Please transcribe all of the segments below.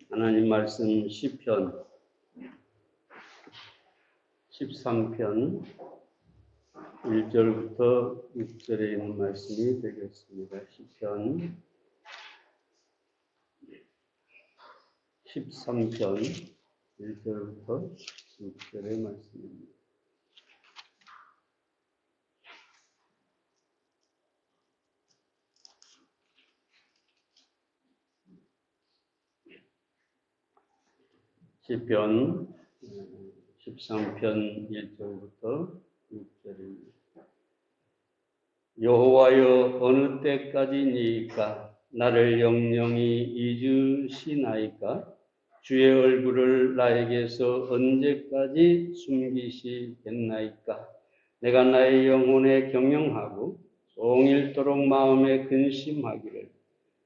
하나님 말씀 시편 13편 1절부터 6절에 있는 말씀이 되겠습니다. 시편 13편 1절부터 6절의 말씀입니다. 시편 13편 1절부터 6절입니다. 여호와여, 어느 때까지니까 나를 영영히 잊으시나이까? 주의 얼굴을 나에게서 언제까지 숨기시겠나이까? 내가 나의 영혼에 경영하고 종일토록 마음에 근심하기를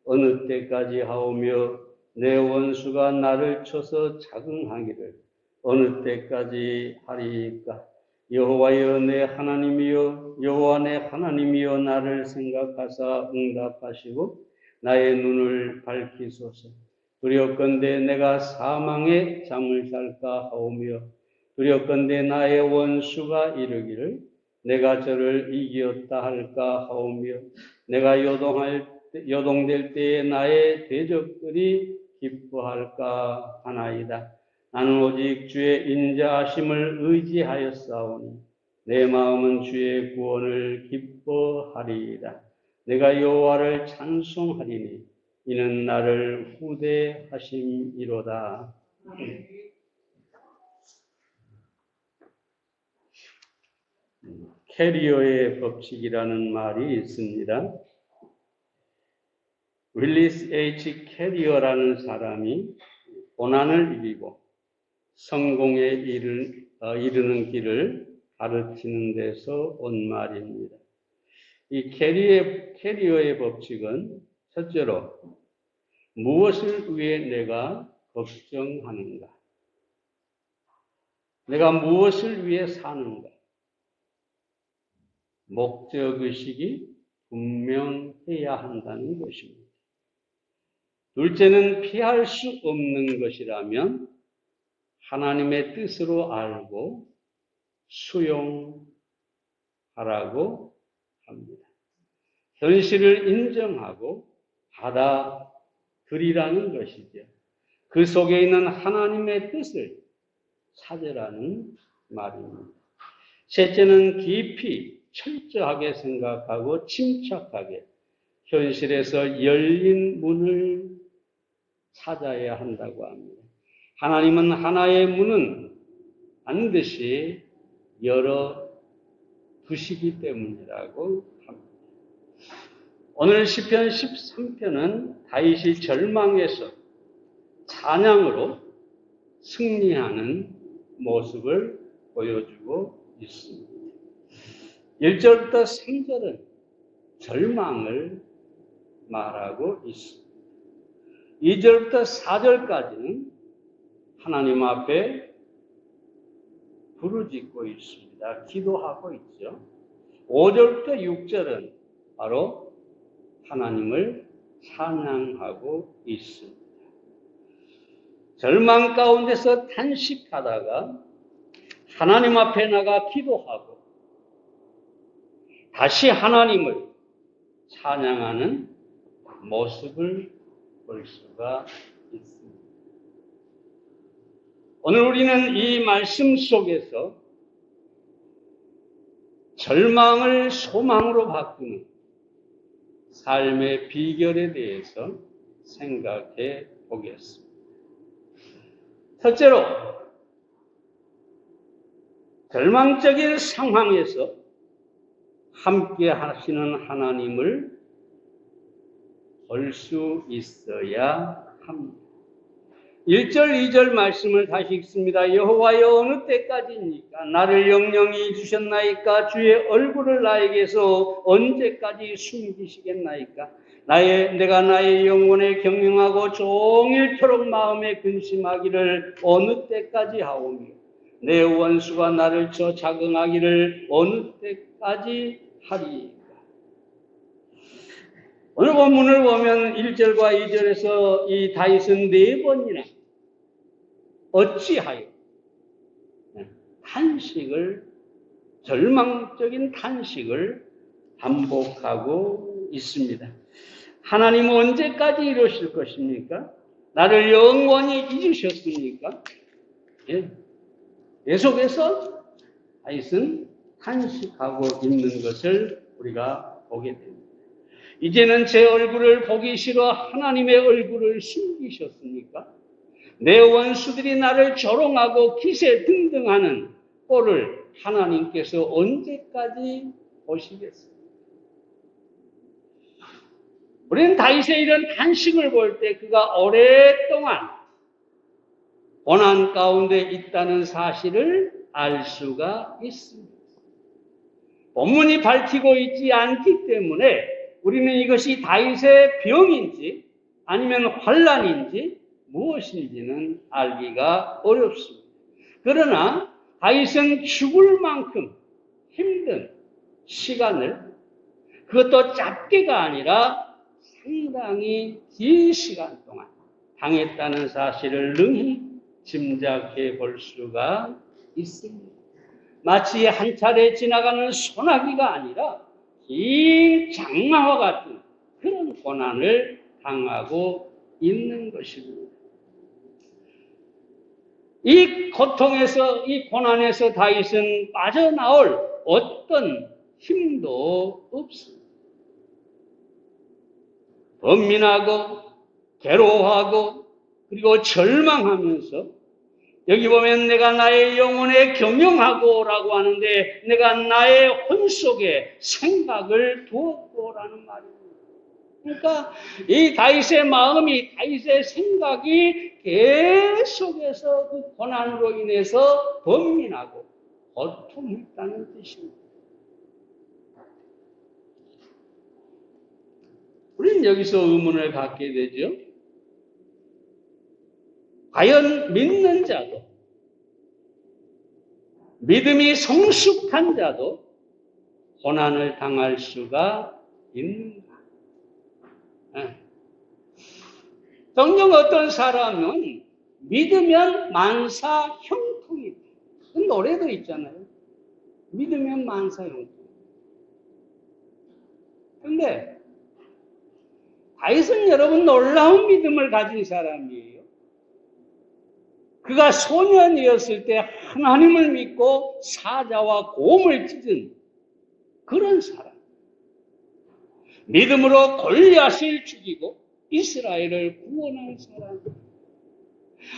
어느 때까지 하오며 내 원수가 나를 쳐서 자긍하기를 어느 때까지 하리이까? 여호와여 내 하나님이여, 여호와 내 하나님이여, 나를 생각하사 응답하시고 나의 눈을 밝히소서. 두렵건대 내가 사망의 잠을 잘까 하오며 두렵건대 나의 원수가 이르기를 내가 저를 이기었다 할까 하오며 내가 요동될 때에 나의 대적들이 기뻐할까 하나이다. 나는 오직 주의 인자하심을 의지하였사오니 내 마음은 주의 구원을 기뻐하리이다. 내가 여호와를 찬송하리니 이는 나를 후대하심이로다. 캐리어의 법칙이라는 말이 있습니다. 윌리스 H. 캐리어라는 사람이 고난을 이기고 성공에 이르는 길을 가르치는 데서 온 말입니다. 이 캐리어의 법칙은 첫째로 무엇을 위해 내가 걱정하는가? 내가 무엇을 위해 사는가? 목적의식이 분명해야 한다는 것입니다. 둘째는 피할 수 없는 것이라면 하나님의 뜻으로 알고 수용하라고 합니다. 현실을 인정하고 받아들이라는 것이죠. 그 속에 있는 하나님의 뜻을 찾으라는 말입니다. 셋째는 깊이 철저하게 생각하고 침착하게 현실에서 열린 문을 찾아야 한다고 합니다. 하나님은 하나의 문은 반드시 열어두시기 때문이라고 합니다. 오늘 시편 13편은 다윗이 절망에서 찬양으로 승리하는 모습을 보여주고 있습니다. 1절부터 3절은 절망을 말하고 있습니다. 2절부터 4절까지는 하나님 앞에 부르짖고 있습니다. 기도하고 있죠. 5절부터 6절은 바로 하나님을 찬양하고 있습니다. 절망 가운데서 탄식하다가 하나님 앞에 나가 기도하고 다시 하나님을 찬양하는 모습을 볼 수가 있습니다. 오늘 우리는 이 말씀 속에서 절망을 소망으로 바꾸는 삶의 비결에 대해서 생각해 보겠습니다. 첫째로, 절망적인 상황에서 함께 하시는 하나님을 볼 수 있어야 합니다. 1절, 2절 말씀을 다시 읽습니다. 여호와여, 어느 때까지입니까? 나를 영영히 잊으셨나이까? 주의 얼굴을 나에게서 언제까지 숨기시겠나이까? 내가 나의 영혼에 경영하고 종일토록 마음에 근심하기를 어느 때까지 하오며 내 원수가 나를 쳐 자긍하기를 어느 때까지 하리이까? 오늘 본문을 보면 1절과 2절에서 이 다윗은 4번이나 어찌하여 탄식을, 절망적인 탄식을 반복하고 있습니다. 하나님은 언제까지 이러실 것입니까? 나를 영원히 잊으셨습니까? 계속해서 다윗은 탄식하고 있는 것을 우리가 보게 됩니다. 이제는 제 얼굴을 보기 싫어 하나님의 얼굴을 숨기셨습니까? 내 원수들이 나를 조롱하고 기세등등하는 꼴을 하나님께서 언제까지 보시겠습니까? 우리는 다윗의 이런 탄식을 볼 때 그가 오랫동안 고난 가운데 있다는 사실을 알 수가 있습니다. 본문이 밝히고 있지 않기 때문에 우리는 이것이 다윗의 병인지 아니면 환난인지 무엇인지는 알기가 어렵습니다. 그러나 다윗은 죽을 만큼 힘든 시간을, 그것도 짧게가 아니라 상당히 긴 시간 동안 당했다는 사실을 능히 짐작해 볼 수가 있습니다. 마치 한 차례 지나가는 소나기가 아니라 긴 장마와 같은 그런 고난을 당하고 있는 것입니다. 이 고통에서, 이 고난에서 다윗은 빠져나올 어떤 힘도 없습니다. 번민하고 괴로워하고 그리고 절망하면서, 여기 보면 내가 나의 영혼에 경영하고 라고 하는데 내가 나의 혼 속에 생각을 두었고라는 말입니다. 그러니까 이 다윗의 마음이, 다윗의 생각이 계속해서 그 고난으로 인해서 번민하고 고통했다는 뜻입니다. 우리는 여기서 의문을 갖게 되죠. 과연 믿는 자도, 믿음이 성숙한 자도 고난을 당할 수가 있는가? 정녕 어떤 사람은 믿으면 만사 형통이다. 그 노래도 있잖아요. 믿으면 만사 형통. 그런데 다윗은 여러분 놀라운 믿음을 가진 사람이에요. 그가 소년이었을 때 하나님을 믿고 사자와 곰을 찢은 그런 사람. 믿음으로 골리앗을 죽이고 이스라엘을 구원한 사람.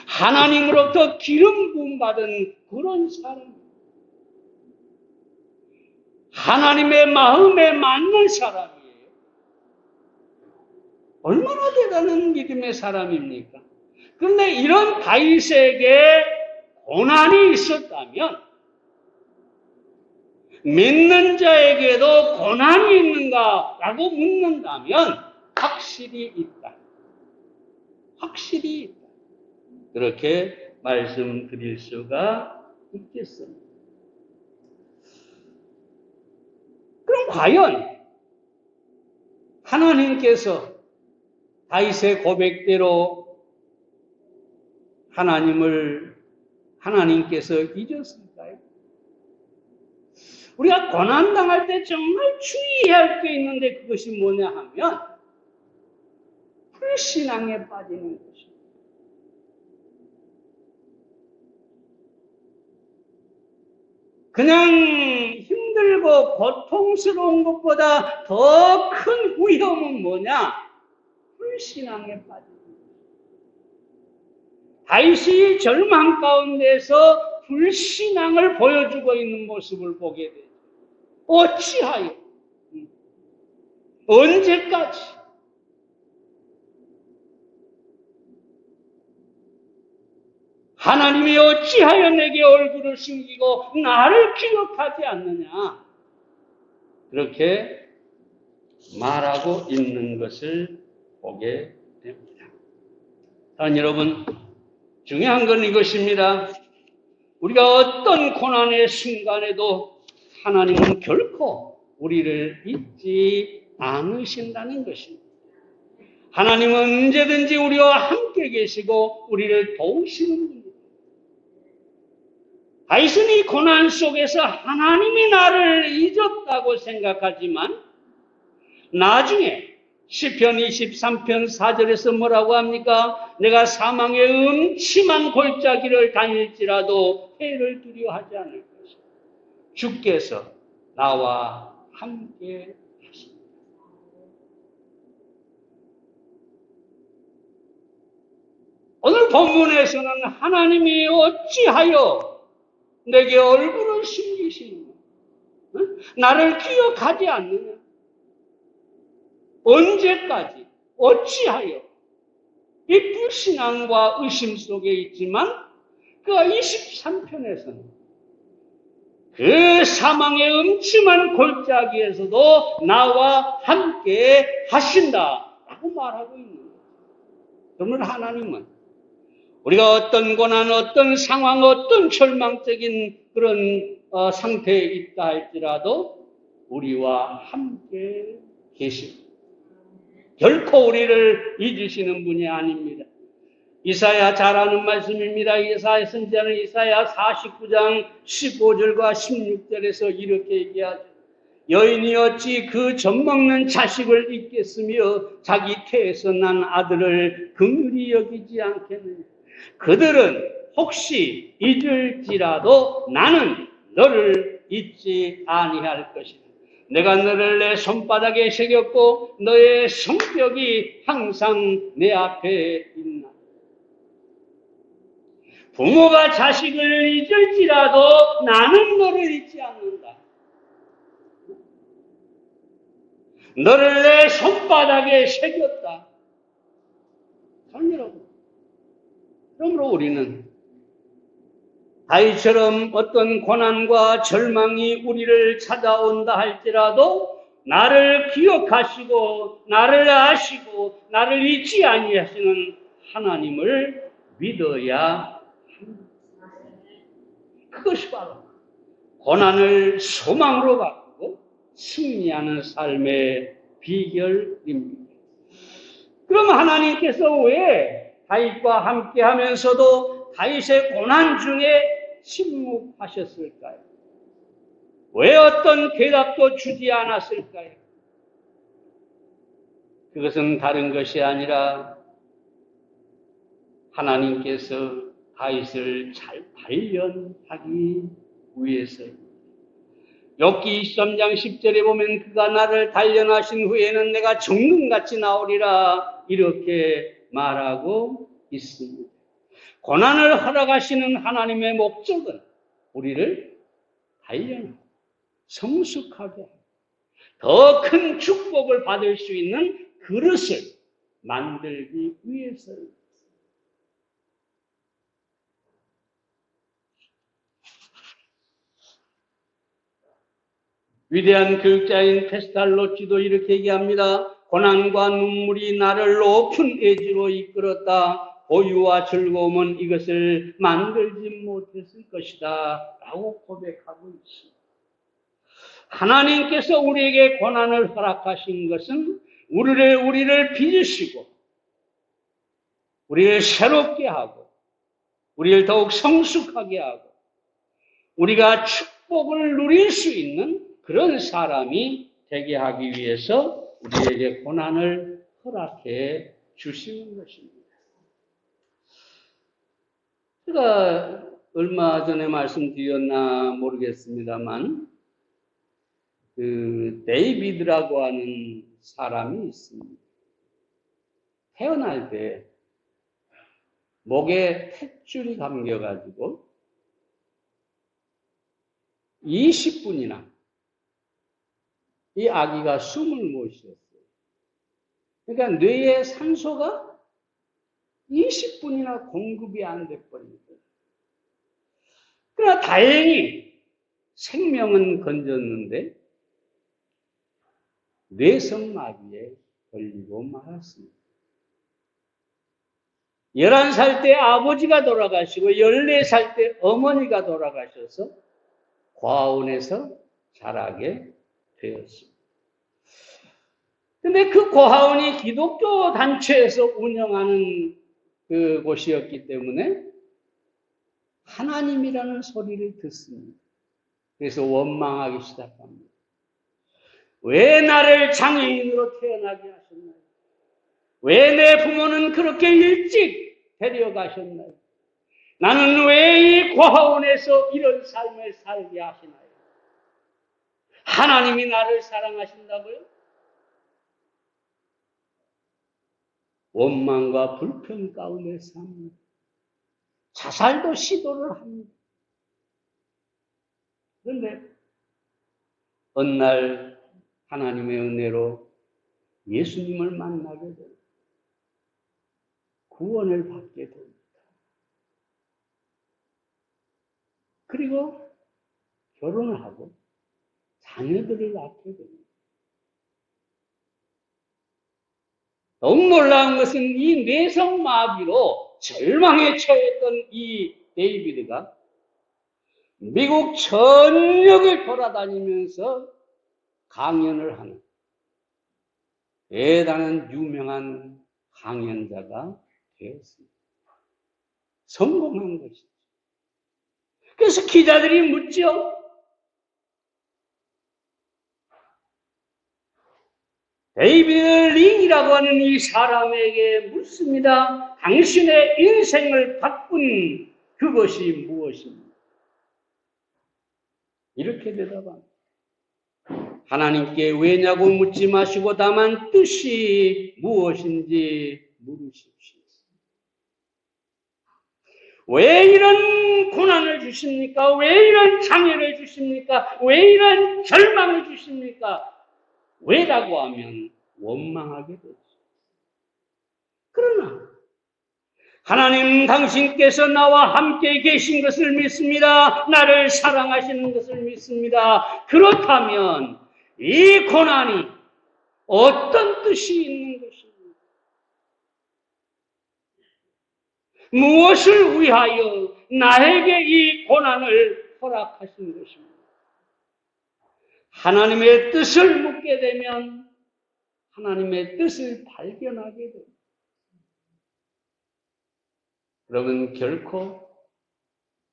하나님으로부터 기름 부음 받은 그런 사람. 하나님의 마음에 맞는 사람이에요. 얼마나 대단한 믿음의 사람입니까? 그런데 이런 다윗에게 고난이 있었다면, 믿는 자에게도 고난이 있는가라고 묻는다면 확실히 있다. 확실히 있다. 그렇게 말씀드릴 수가 있겠습니다. 그럼 과연 하나님께서 다윗의 고백대로 하나님께서 잊었을까요? 우리가 고난당할 때 정말 주의해야 할 게 있는데 그것이 뭐냐 하면 불신앙에 빠지는 것입니다. 그냥 힘들고 고통스러운 것보다 더 큰 위험은 뭐냐? 불신앙에 빠지는 것입니다. 다윗이 절망 가운데서 불신앙을 보여주고 있는 모습을 보게 되죠. 어찌하여? 언제까지? 하나님이 어찌하여 내게 얼굴을 숨기고 나를 기억하지 않느냐? 그렇게 말하고 있는 것을 보게 됩니다. 단 여러분, 중요한 건 이것입니다. 우리가 어떤 고난의 순간에도 하나님은 결코 우리를 잊지 않으신다는 것입니다. 하나님은 언제든지 우리와 함께 계시고 우리를 도우시는 분입니다. 다윗은 이 고난 속에서 하나님이 나를 잊었다고 생각하지만 나중에 시편 23편 4절에서 뭐라고 합니까? 내가 사망의 음침한 골짜기를 다닐지라도 해를 두려워하지 않을 것이다. 주께서 나와 함께 하십니다. 오늘 본문에서는 하나님이 어찌하여 내게 얼굴을 숨기시느냐? 나를 기억하지 않느냐? 언제까지? 어찌하여? 이 불신앙과 의심 속에 있지만 그 23편에서는 그 사망의 음침한 골짜기에서도 나와 함께 하신다라고 말하고 있는 거예요. 그러면 하나님은 우리가 어떤 고난, 어떤 상황, 어떤 절망적인 그런 상태에 있다 할지라도 우리와 함께 계십니다. 결코 우리를 잊으시는 분이 아닙니다. 이사야 잘 아는 말씀입니다. 이사야 선지자는 이사야 49장 15절과 16절에서 이렇게 얘기하죠. 여인이 어찌 그 젖먹는 자식을 잊겠으며 자기 태에서 난 아들을 긍휼히 여기지 않겠느냐. 그들은 혹시 잊을지라도 나는 너를 잊지 아니할 것이다. 내가 너를 내 손바닥에 새겼고 너의 성벽이 항상 내 앞에 있나. 부모가 자식을 잊을지라도 나는 너를 잊지 않는다. 너를 내 손바닥에 새겼다. 여러분, 그러므로 우리는 다윗처럼 어떤 고난과 절망이 우리를 찾아온다 할지라도 나를 기억하시고 나를 아시고 나를 잊지 아니하시는 하나님을 믿어야 합니다. 그것이 바로 고난을 소망으로 바꾸고 승리하는 삶의 비결입니다. 그럼 하나님께서 왜 다윗과 함께 하면서도 다윗의 고난 중에 침묵하셨을까요? 왜 어떤 대답도 주지 않았을까요? 그것은 다른 것이 아니라 하나님께서 다윗을 잘 단련하기 위해서입니다. 욥기 23장 10절에 보면 그가 나를 단련하신 후에는 내가 정금같이 나오리라 이렇게 말하고 있습니다. 고난을 허락하시는 하나님의 목적은 우리를 단련하고 성숙하게 하고 더 큰 축복을 받을 수 있는 그릇을 만들기 위해서입니다. 위대한 교육자인 페스탈로치도 이렇게 얘기합니다. 고난과 눈물이 나를 높은 애지로 이끌었다. 보유와 즐거움은 이것을 만들지 못했을 것이다. 라고 고백하고 있습니다. 하나님께서 우리에게 고난을 허락하신 것은 우리를 빚으시고 우리를 새롭게 하고 우리를 더욱 성숙하게 하고 우리가 축복을 누릴 수 있는 그런 사람이 되게 하기 위해서 우리에게 고난을 허락해 주시는 것입니다. 제가 얼마 전에 말씀드렸나 모르겠습니다만 데이비드라고 하는 사람이 있습니다. 태어날 때 목에 탯줄이 감겨가지고 20분이나 이 아기가 숨을 못 쉬었어요. 그러니까 뇌에 산소가 20분이나 공급이 안 돼버린 거예요. 그러나 다행히 생명은 건졌는데 뇌성마비에 걸리고 말았습니다. 11살 때 아버지가 돌아가시고 14살 때 어머니가 돌아가셔서 고아원에서 자라게 되었습니다. 근데 그 고아원이 기독교 단체에서 운영하는 그 곳이었기 때문에 하나님이라는 소리를 듣습니다. 그래서 원망하기 시작합니다. 왜 나를 장애인으로 태어나게 하셨나요? 왜 내 부모는 그렇게 일찍 데려가셨나요? 나는 왜 이 고아원에서 이런 삶을 살게 하시나요? 하나님이 나를 사랑하신다고요? 원망과 불평 가운데 삽니다. 자살도 시도를 합니다. 그런데 어느 날 하나님의 은혜로 예수님을 만나게 됩니다. 구원을 받게 됩니다. 그리고 결혼을 하고 자녀들을 낳게 됩니다. 너무 놀라운 것은 이 뇌성마비로 절망에 처했던 이 데이비드가 미국 전역을 돌아다니면서 강연을 하는 대단한 유명한 강연자가 되었습니다. 성공한 것이죠. 그래서 기자들이 묻죠. 데이비드 링이라고 하는 이 사람에게 묻습니다. 당신의 인생을 바꾼 그것이 무엇입니까? 이렇게 대답합니다. 하나님께 왜냐고 묻지 마시고 다만 뜻이 무엇인지 물으십시오. 왜 이런 고난을 주십니까? 왜 이런 장애를 주십니까? 왜 이런 절망을 주십니까? 왜라고 하면 원망하게 되죠. 그러나 하나님 당신께서 나와 함께 계신 것을 믿습니다. 나를 사랑하시는 것을 믿습니다. 그렇다면 이 고난이 어떤 뜻이 있는 것입니까? 무엇을 위하여 나에게 이 고난을 허락하신 것입니까? 하나님의 뜻을 묻게 되면 하나님의 뜻을 발견하게 됩니다. 여러분 결코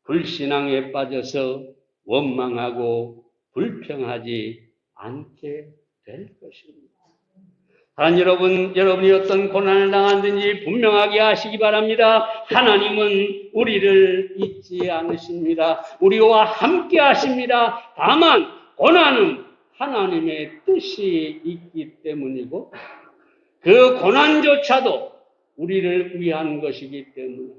불신앙에 빠져서 원망하고 불평하지 않게 될 것입니다. 단 여러분이 어떤 고난을 당하든지 분명하게 아시기 바랍니다. 하나님은 우리를 잊지 않으십니다. 우리와 함께 하십니다. 다만 고난은 하나님의 뜻이 있기 때문이고 그 고난조차도 우리를 위한 것이기 때문에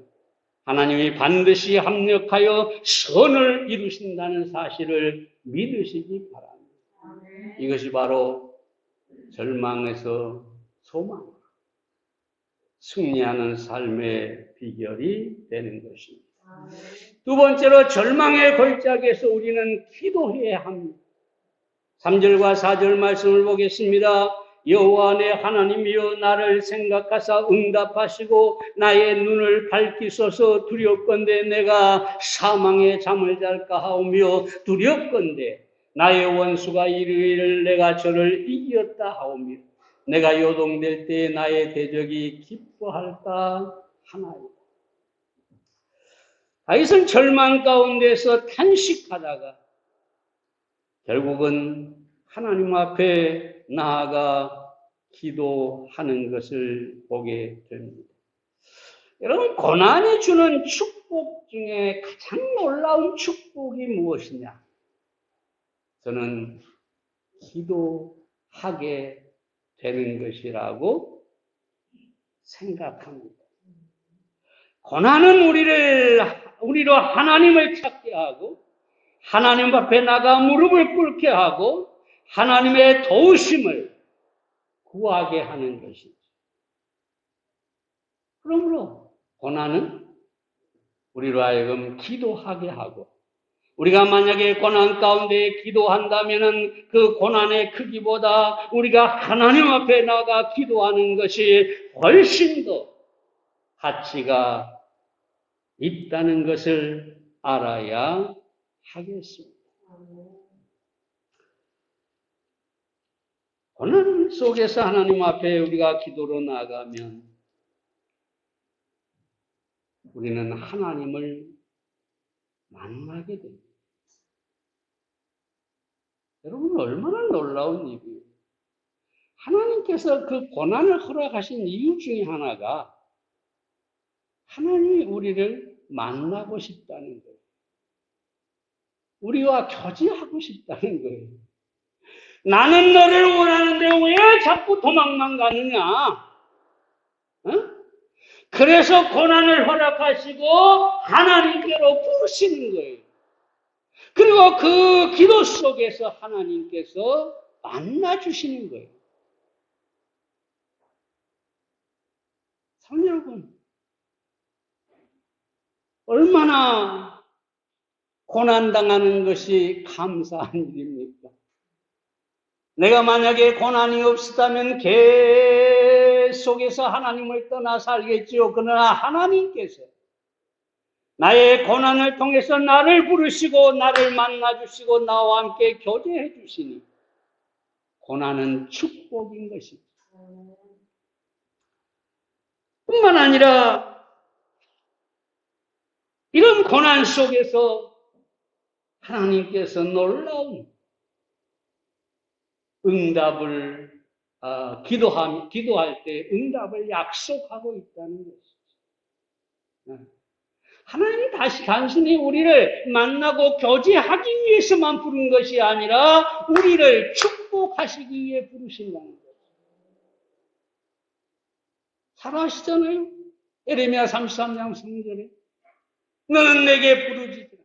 하나님이 반드시 합력하여 선을 이루신다는 사실을 믿으시기 바랍니다. 이것이 바로 절망에서 소망, 승리하는 삶의 비결이 되는 것입니다. 두 번째로 절망의 골짜기에서 우리는 기도해야 합니다. 3절과 4절 말씀을 보겠습니다. 여호와 내 하나님이여 나를 생각하사 응답하시고 나의 눈을 밝히소서. 두렵건대 내가 사망의 잠을 잘까 하오며 두렵건대 나의 원수가 이르기를 내가 저를 이겼다 하오며 내가 요동될 때 나의 대적이 기뻐할까 하나이다. 다윗은 절망 가운데서 탄식하다가 결국은 하나님 앞에 나아가 기도하는 것을 보게 됩니다. 여러분, 고난이 주는 축복 중에 가장 놀라운 축복이 무엇이냐? 저는 기도하게 되는 것이라고 생각합니다. 고난은 우리로 하나님을 찾게 하고 하나님 앞에 나가 무릎을 꿇게 하고 하나님의 도우심을 구하게 하는 것이죠. 그러므로 고난은 우리로 하여금 기도하게 하고 우리가 만약에 고난 가운데 기도한다면 그 고난의 크기보다 우리가 하나님 앞에 나가 기도하는 것이 훨씬 더 가치가 있다는 것을 알아야 하겠습니다. 고난 속에서 하나님 앞에 우리가 기도로 나가면 우리는 하나님을 만나게 됩니다. 여러분, 얼마나 놀라운 일이에요. 하나님께서 그 고난을 허락하신 이유 중에 하나가 하나님이 우리를 만나고 싶다는 거예요. 우리와 교제하고 싶다는 거예요. 나는 너를 원하는데 왜 자꾸 도망만 가느냐? 어? 그래서 고난을 허락하시고 하나님께로 부르시는 거예요. 그리고 그 기도 속에서 하나님께서 만나주시는 거예요. 사랑 여러분, 얼마나 고난당하는 것이 감사한 일입니까? 내가 만약에 고난이 없었다면 계속해서 하나님을 떠나 살겠지요. 그러나 하나님께서 나의 고난을 통해서 나를 부르시고 나를 만나주시고 나와 함께 교제해 주시니 고난은 축복인 것입니다. 뿐만 아니라 이런 고난 속에서 하나님께서 놀라운 응답을 기도할 때 응답을 약속하고 있다는 것이죠. 하나님이 다시 단순히 우리를 만나고 교제하기 위해서만 부른 것이 아니라 우리를 축복하시기 위해 부르신다는 거예요. 잘 아시잖아요. 예레미야 33장 3절에 너는 내게 부르짖으라.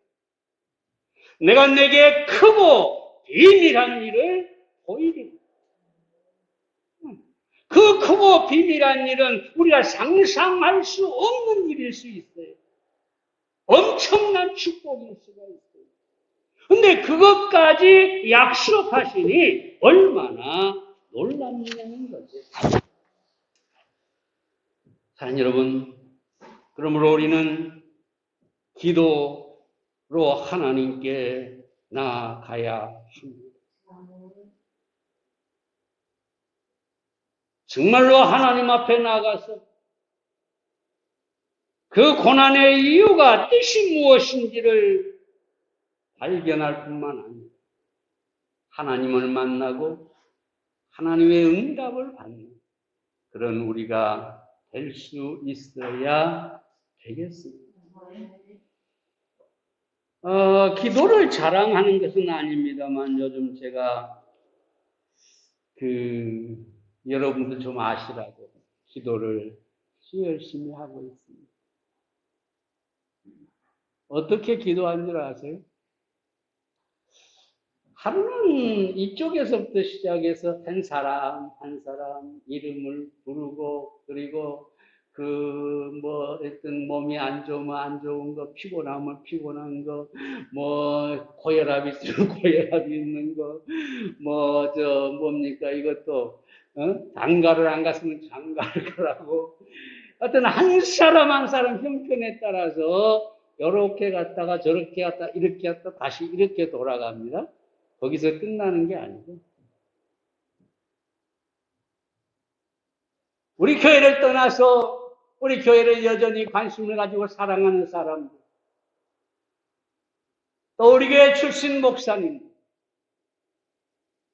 내가 내게 크고 비밀한 일을 보이리라. 그 크고 비밀한 일은 우리가 상상할 수 없는 일일 수 있어요. 엄청난 축복일 수가 있어요. 근데 그것까지 약속하시니 얼마나 놀랍냐는 거죠. 사랑하는 여러분, 그러므로 우리는 기도로 하나님께 나아가야 합니다. 정말로 하나님 앞에 나가서 그 고난의 이유가 뜻이 무엇인지를 발견할 뿐만 아니라 하나님을 만나고 하나님의 응답을 받는 그런 우리가 될 수 있어야 되겠습니다. 기도를 자랑하는 것은 아닙니다만 요즘 제가 여러분들 좀 아시라고 기도를 열심히 하고 있습니다. 어떻게 기도한 줄 아세요? 하루는 이쪽에서부터 시작해서 한 사람 이름을 부르고 그리고 어떤 몸이 안 좋으면 안 좋은 거, 피곤하면 피곤한 거, 고혈압이 있으면 고혈압이 있는 거, 이것도, 장가를 안 갔으면 장가를 가라고. 하여튼 한 사람 한 사람 형편에 따라서 이렇게 갔다가 저렇게 갔다 이렇게 갔다 다시 이렇게 돌아갑니다. 거기서 끝나는 게 아니고 우리 교회를 떠나서 우리 교회를 여전히 관심을 가지고 사랑하는 사람들, 또 우리 교회 출신 목사님,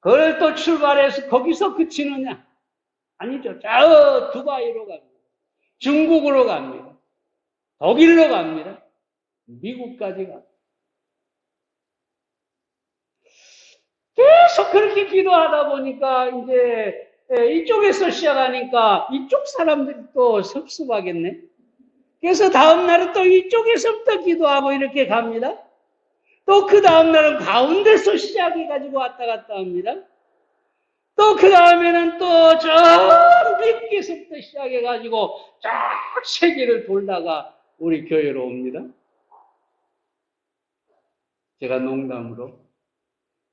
그걸 또 출발해서 거기서 그치느냐? 아니죠. 저 두바이로 갑니다. 중국으로 갑니다. 독일로 갑니다. 미국까지 갑니다. 계속 그렇게 기도하다 보니까 이제 이쪽에서 시작하니까 이쪽 사람들이 또 섭섭하겠네. 그래서 다음 날은 또 이쪽에서부터 기도하고 이렇게 갑니다. 또 그 다음 날은 가운데서 시작해가지고 왔다 갔다 합니다. 또 그 다음에는 또 저 미국에서부터 시작해가지고 쫙 세계를 돌다가 우리 교회로 옵니다. 제가 농담으로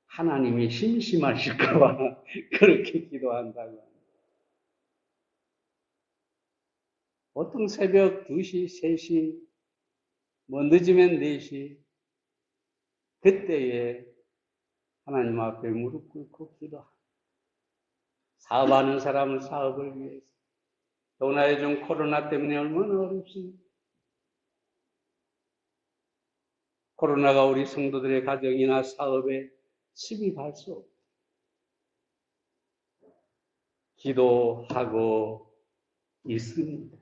하나님이 심심하실까봐 그렇게 기도한다고 합니다. 보통 새벽 2시, 3시, 늦으면 4시, 그때에 하나님 앞에 무릎 꿇고 기도합니다. 사업하는 사람은 사업을 위해서. 더구나 요즘 코로나 때문에 얼마나 어렵습니까? 코로나가 우리 성도들의 가정이나 사업에 침입할 수 없고 기도하고 있습니다.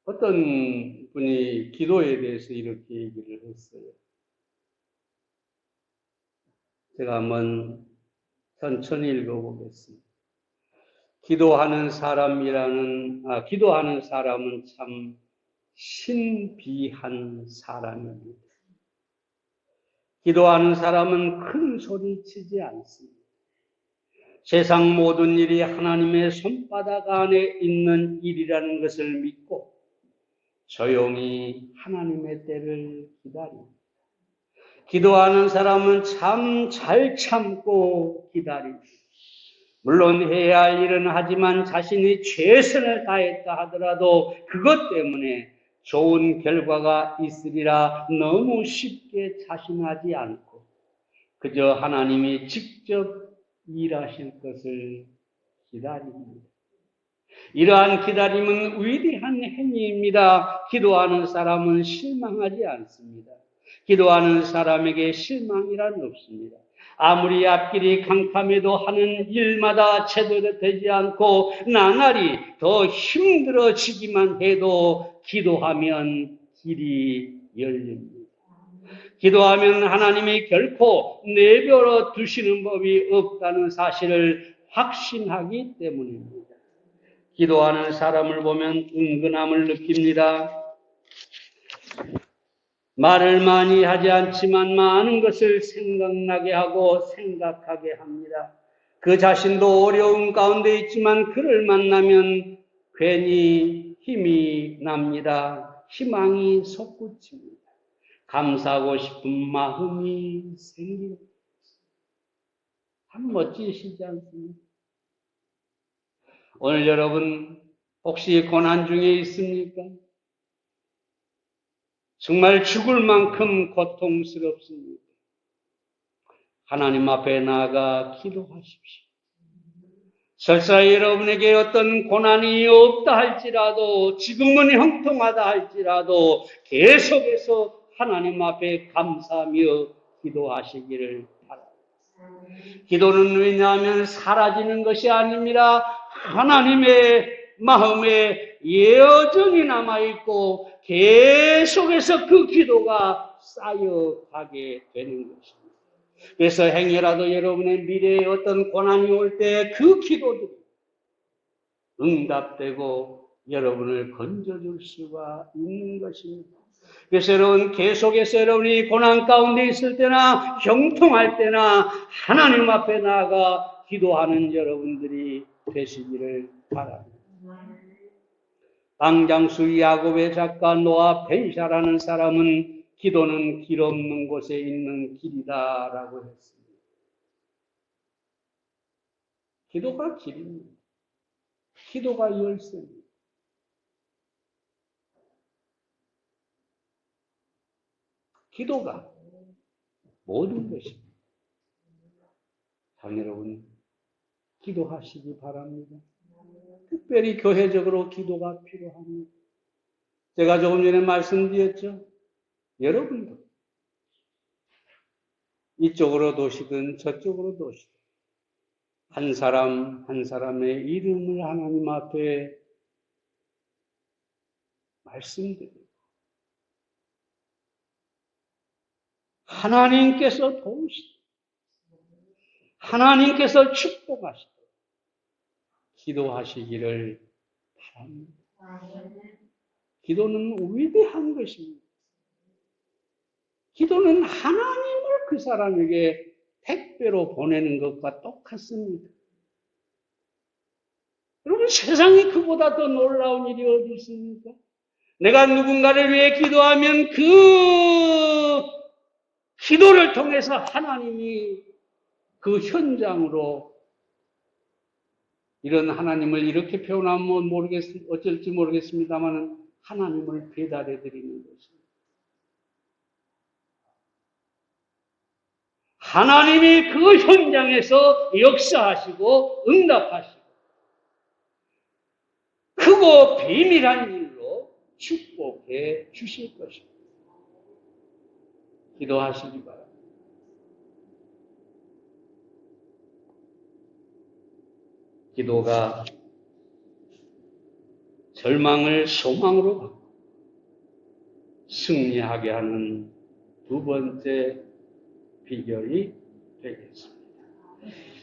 어떤 분이 기도에 대해서 이렇게 얘기를 했어요. 제가 한번 천천히 읽어보겠습니다. 기도하는 사람은 참 신비한 사람입니다. 기도하는 사람은 큰 소리 치지 않습니다. 세상 모든 일이 하나님의 손바닥 안에 있는 일이라는 것을 믿고 조용히 하나님의 때를 기다립니다. 기도하는 사람은 참 잘 참고 기다립니다. 물론 해야 할 일은 하지만 자신이 최선을 다했다 하더라도 그것 때문에 좋은 결과가 있으리라 너무 쉽게 자신하지 않고 그저 하나님이 직접 일하실 것을 기다립니다. 이러한 기다림은 위대한 행위입니다. 기도하는 사람은 실망하지 않습니다. 기도하는 사람에게 실망이란 없습니다. 아무리 앞길이 캄캄해도 하는 일마다 제대로 되지 않고 나날이 더 힘들어지기만 해도 기도하면 길이 열립니다. 기도하면 하나님이 결코 내버려 두시는 법이 없다는 사실을 확신하기 때문입니다. 기도하는 사람을 보면 은근함을 느낍니다. 말을 많이 하지 않지만 많은 것을 생각나게 하고 생각하게 합니다. 그 자신도 어려움 가운데 있지만 그를 만나면 괜히 힘이 납니다. 희망이 솟구칩니다. 감사하고 싶은 마음이 생깁니다. 참 멋지시지 않습니까? 오늘 여러분 혹시 고난 중에 있습니까? 정말 죽을 만큼 고통스럽습니다. 하나님 앞에 나아가 기도하십시오. 설사 여러분에게 어떤 고난이 없다 할지라도 지금은 형통하다 할지라도 계속해서 하나님 앞에 감사하며 기도하시기를 바랍니다. 기도는 왜냐하면 사라지는 것이 아닙니다. 하나님의 마음에 여전히 남아있고 계속해서 그 기도가 쌓여가게 되는 것입니다. 그래서 행여라도 여러분의 미래에 어떤 고난이 올 때 그 기도들이 응답되고 여러분을 건져줄 수가 있는 것입니다. 그래서 여러분 계속해서 여러분이 고난 가운데 있을 때나 형통할 때나 하나님 앞에 나아가 기도하는 여러분들이 되시기를 바랍니다. 방장수 야곱의 작가 노아 벤샤라는 사람은 기도는 길 없는 곳에 있는 길이다라고 했습니다. 기도가 길입니다. 기도가 열쇠입니다. 기도가 모든 것입니다. 장 여러분, 기도하시기 바랍니다. 특별히 교회적으로 기도가 필요합니다. 제가 조금 전에 말씀드렸죠. 여러분도 이쪽으로 도시든 저쪽으로 도시든 한 사람 한 사람의 이름을 하나님 앞에 말씀드리고 하나님께서 도우시고 하나님께서 축복하시고 기도하시기를 바랍니다. 기도는 위대한 것입니다. 기도는 하나님을 그 사람에게 택배로 보내는 것과 똑같습니다. 여러분 세상에 그보다 더 놀라운 일이 어디 있습니까? 내가 누군가를 위해 기도하면 그 기도를 통해서 하나님이 그 현장으로 이런 하나님을 이렇게 표현하면 어쩔지 모르겠습니다만 하나님을 배달해 드리는 것입니다. 하나님이 그 현장에서 역사하시고 응답하시고 크고 비밀한 일로 축복해 주실 것입니다. 기도하시기 바랍니다. 기도가 절망을 소망으로 바꾸고 승리하게 하는 두 번째 비결이 되겠습니다.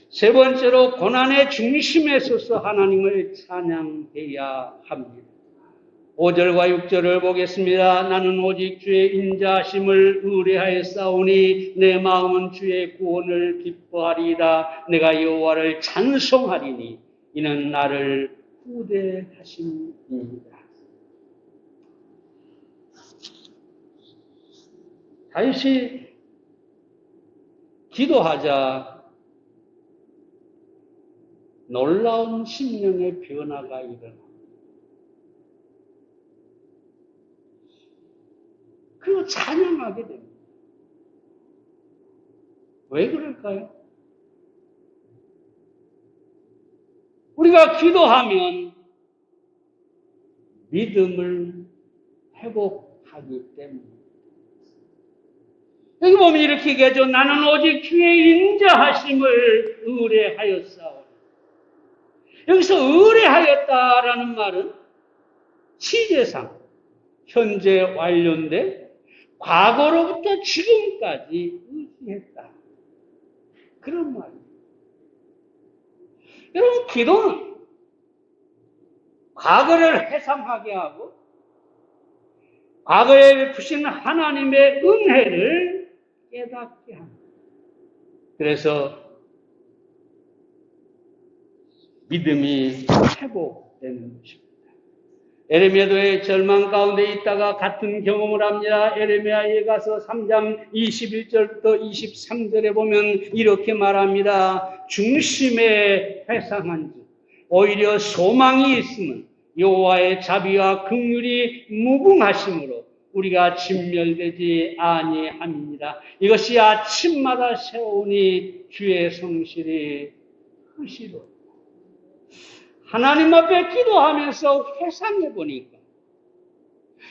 세 번째로 고난의 중심에 서서 하나님을 찬양해야 합니다. 5절과 6절을 보겠습니다. 나는 오직 주의 인자하심을 의뢰하였사오니 내 마음은 주의 구원을 기뻐하리이다. 내가 여호와를 찬송하리니 이는 나를 후대하심이니이다. 다시 기도하자 놀라운 심령의 변화가 일어납니다. 그리고 찬양하게 됩니다. 왜 그럴까요? 우리가 기도하면 믿음을 회복하기 때문에. 여기 보면 이렇게 얘기하죠. 나는 오직 주의 인자하심을 의뢰하였사오니. 여기서 의뢰하였다라는 말은 시제상 현재 완료인데 과거로부터 지금까지 의지했다. 그런 말이에요. 여러분, 기도는 과거를 회상하게 하고 과거에 베푸신 하나님의 은혜를 깨닫게 합니다. 그래서 믿음이 회복되는 것입니다. 에레미야도의 절망 가운데 있다가 같은 경험을 합니다. 에레미야에 가서 3장 21절부터 23절에 보면 이렇게 말합니다. 중심에 회상한즉 오히려 소망이 있음은 여호와의 자비와 긍휼이 무궁하심으로 우리가 진멸되지 아니함이니라. 이것이 아침마다 세우니 주의 성실이 크시로. 하나님 앞에 기도하면서 회상해 보니까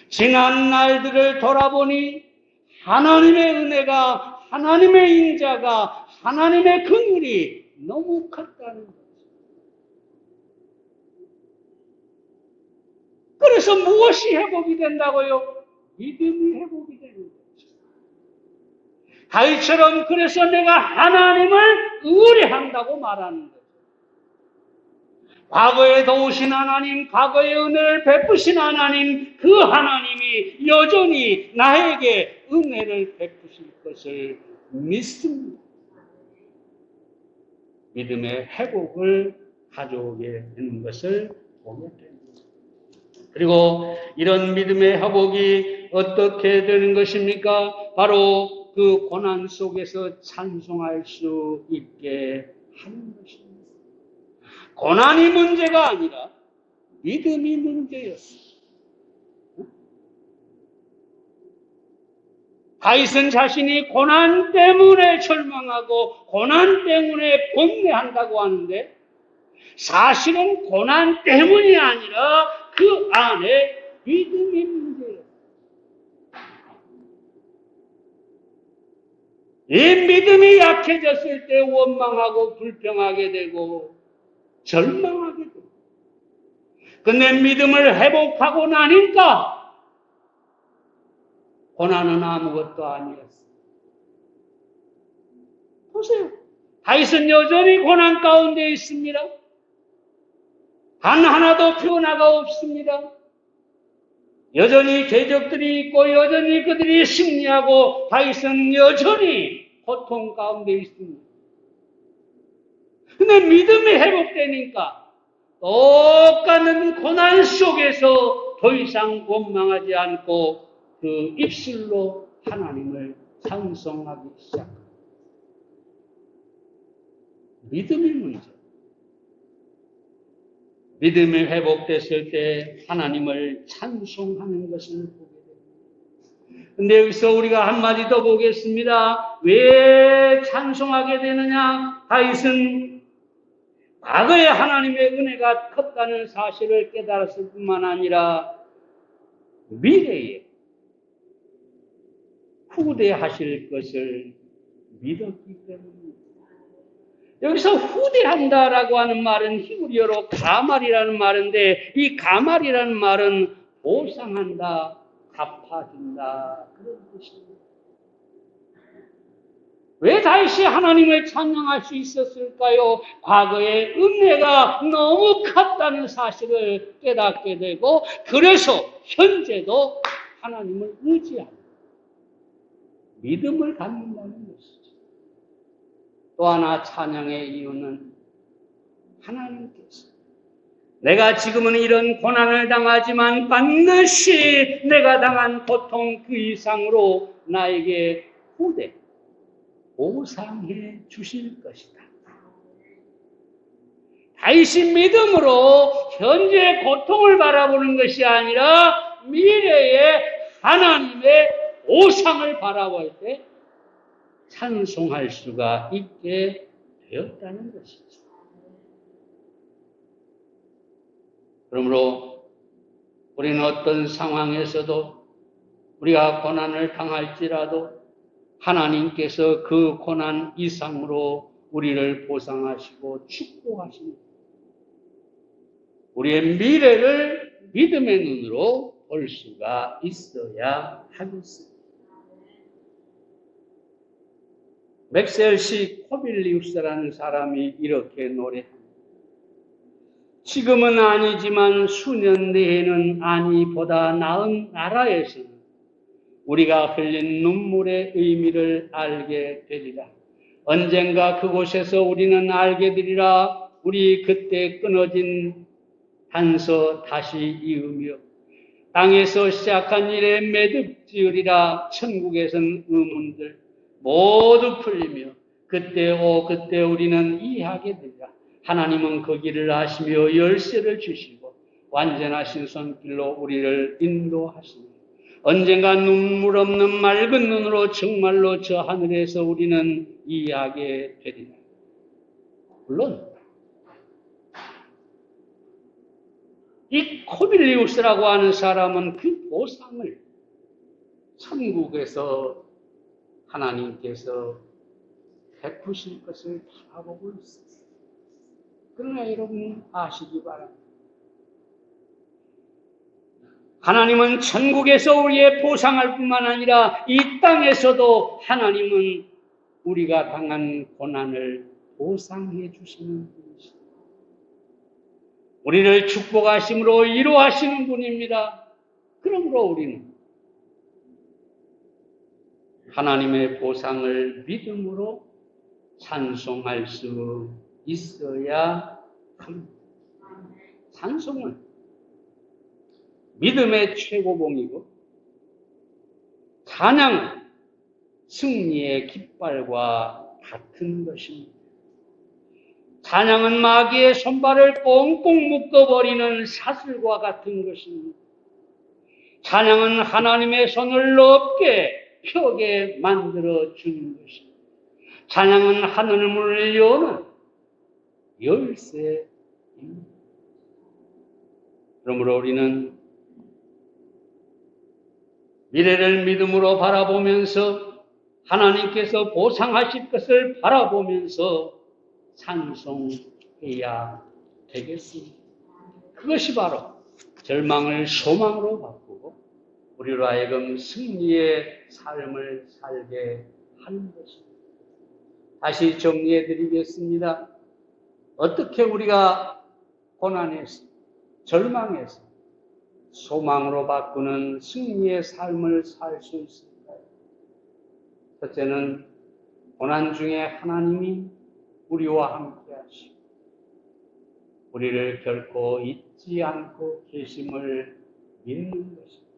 지난 날들을 돌아보니 하나님의 은혜가, 하나님의 인자가, 하나님의 긍휼이 너무 컸다는 거죠. 그래서 무엇이 회복이 된다고요? 믿음이 회복이 되는 거죠. 다윗처럼 그래서 내가 하나님을 의뢰한다고 말하는 거죠. 과거에 도우신 하나님, 과거의 은혜를 베푸신 하나님, 그 하나님이 여전히 나에게 은혜를 베푸실 것을 믿습니다. 믿음의 회복을 가져오게 되는 것을 보게 됩니다. 그리고 이런 믿음의 회복이 어떻게 되는 것입니까? 바로 그 고난 속에서 찬송할 수 있게 하는 것입니다. 고난이 문제가 아니라 믿음이 문제였습니다. 다윗은 자신이 고난 때문에 절망하고 고난 때문에 번뇌한다고 하는데 사실은 고난 때문이 아니라 그 안에 믿음이 문제예요. 이 믿음이 약해졌을 때 원망하고 불평하게 되고 절망하게 되고, 근데 믿음을 회복하고 나니까 고난은 아무것도 아니었어요. 보세요. 다윗은 여전히 고난 가운데 있습니다. 단 하나도 변화가 없습니다. 여전히 대적들이 있고 여전히 그들이 승리하고 다윗은 여전히 고통 가운데 있습니다. 근데 믿음이 회복되니까 똑같은 고난 속에서 더 이상 원망하지 않고 그 입술로 하나님을 찬송하기 시작합니다. 믿음이 문제. 믿음이 회복됐을 때 하나님을 찬송하는 것을 보게 됩니다. 근데 여기서 우리가 한마디 더 보겠습니다. 왜 찬송하게 되느냐? 다윗은 과거에 하나님의 은혜가 컸다는 사실을 깨달았을 뿐만 아니라 미래에 후대하실 것을 믿었기 때문입니다. 여기서 후대한다라고 하는 말은 히브리어로 가말이라는 말인데, 이 가말이라는 말은 보상한다, 갚아준다, 그런 뜻입니다. 왜 다윗이 하나님을 찬양할 수 있었을까요? 과거의 은혜가 너무 컸다는 사실을 깨닫게 되고, 그래서 현재도 하나님을 의지하고 믿음을 갖는다는 것이죠. 또 하나 찬양의 이유는 하나님께서 내가 지금은 이런 고난을 당하지만 반드시 내가 당한 고통 그 이상으로 나에게 후대 보상해 주실 것이다. 다윗이 믿음으로 현재 고통을 바라보는 것이 아니라 미래의 하나님의 보상을 바라볼 때 찬송할 수가 있게 되었다는 것이죠. 그러므로 우리는 어떤 상황에서도 우리가 고난을 당할지라도 하나님께서 그 고난 이상으로 우리를 보상하시고 축복하십니다. 우리의 미래를 믿음의 눈으로 볼 수가 있어야 하겠습니다. 맥셀시 코빌리우스라는 사람이 이렇게 노래합니다. 지금은 아니지만 수년 내에는 아니보다 나은 나라에서는 우리가 흘린 눈물의 의미를 알게 되리라. 언젠가 그곳에서 우리는 알게 되리라. 우리 그때 끊어진 단서 다시 이으며 땅에서 시작한 일에 매듭 지으리라. 천국에선 의문들 모두 풀리며 그때 우리는 이해하게 되리라. 하나님은 그 길을 아시며 열쇠를 주시고 완전하신 손길로 우리를 인도하시니 언젠가 눈물 없는 맑은 눈으로 정말로 저 하늘에서 우리는 이해하게 되리라. 물론 이 코빌리우스라고 하는 사람은 그 보상을 천국에서 하나님께서 베푸실 것을 바라보고 있습니다. 그러나 여러분 아시기 바랍니다. 하나님은 천국에서 우리의 보상할 뿐만 아니라 이 땅에서도 하나님은 우리가 당한 고난을 보상해 주시는 분이십니다. 우리를 축복하심으로 위로하시는 분입니다. 그러므로 우리는 하나님의 보상을 믿음으로 찬송할 수 있어야 합니다. 찬송은 믿음의 최고봉이고 찬양은 승리의 깃발과 같은 것입니다. 찬양은 마귀의 손발을 꽁꽁 묶어버리는 사슬과 같은 것입니다. 찬양은 하나님의 손을 높게 펴게 만들어 주는 것입니다. 찬양은 하늘문을 여는 열쇠입니다. 그러므로 우리는 미래를 믿음으로 바라보면서 하나님께서 보상하실 것을 바라보면서 찬송해야 되겠습니다. 그것이 바로 절망을 소망으로 바꾸고 우리로 하여금 승리의 삶을 살게 하는 것입니다. 다시 정리해 드리겠습니다. 어떻게 우리가 고난에서 절망에서 소망으로 바꾸는 승리의 삶을 살 수 있을까요? 첫째는 고난 중에 하나님이 우리와 함께 하시고 우리를 결코 잊지 않고 계심을 믿는 것입니다.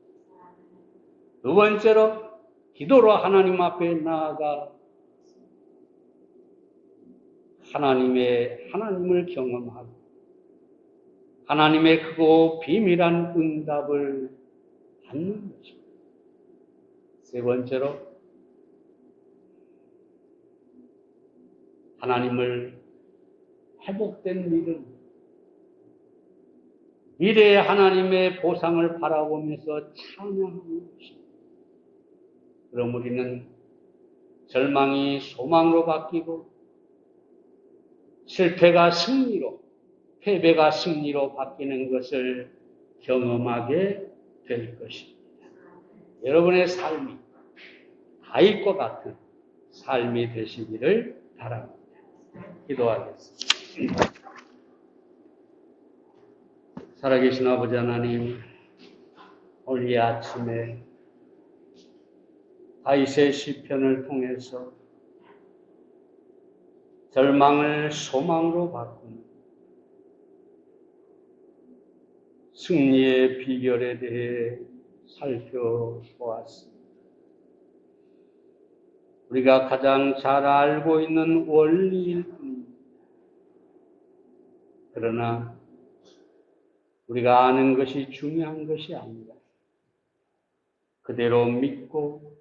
두 번째로 기도로 하나님 앞에 나아가 하나님을 경험하고 하나님의 크고 비밀한 응답을 받는 것입니다. 세 번째로 하나님을 회복된 믿음, 미래의 하나님의 보상을 바라보면서 찬양하는 것입니다. 그럼 우리는 절망이 소망으로 바뀌고 실패가 승리로, 패배가 승리로 바뀌는 것을 경험하게 될 것입니다. 여러분의 삶이 다윗과 같은 삶이 되시기를 바랍니다. 기도하겠습니다. 살아계신 아버지 하나님, 오늘 이 아침에 다윗의 시편을 통해서 절망을 소망으로 바꾸는 승리의 비결에 대해 살펴보았습니다. 우리가 가장 잘 알고 있는 원리일 뿐입니다. 그러나 우리가 아는 것이 중요한 것이 아니라 그대로 믿고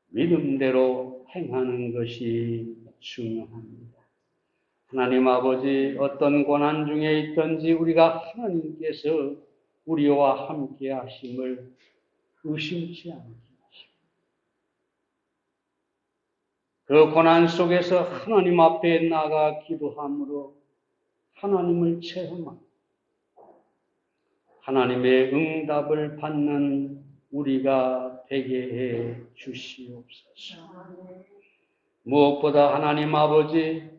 믿음대로 행하는 것이 중요합니다. 하나님 아버지, 어떤 고난 중에 있든지 우리가 하나님께서 우리와 함께 하심을 의심치 않게 하시고, 그 고난 속에서 하나님 앞에 나가 기도함으로 하나님을 체험하고 하나님의 응답을 받는 우리가 되게 해 주시옵소서. 무엇보다 하나님 아버지,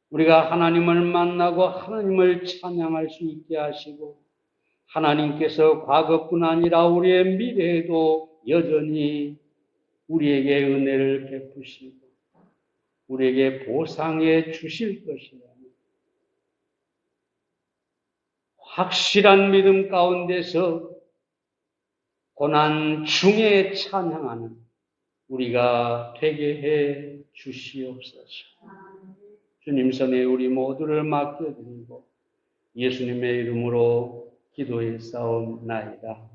우리가 하나님을 만나고 하나님을 찬양할 수 있게 하시고 하나님께서 과거뿐 아니라 우리의 미래에도 여전히 우리에게 은혜를 베푸시고 우리에게 보상해 주실 것이라는 확실한 믿음 가운데서 고난 중에 찬양하는 우리가 되게 해 주시옵소서. 주님 손에 우리 모두를 맡겨드리고 예수님의 이름으로 기도해 싸움나이다.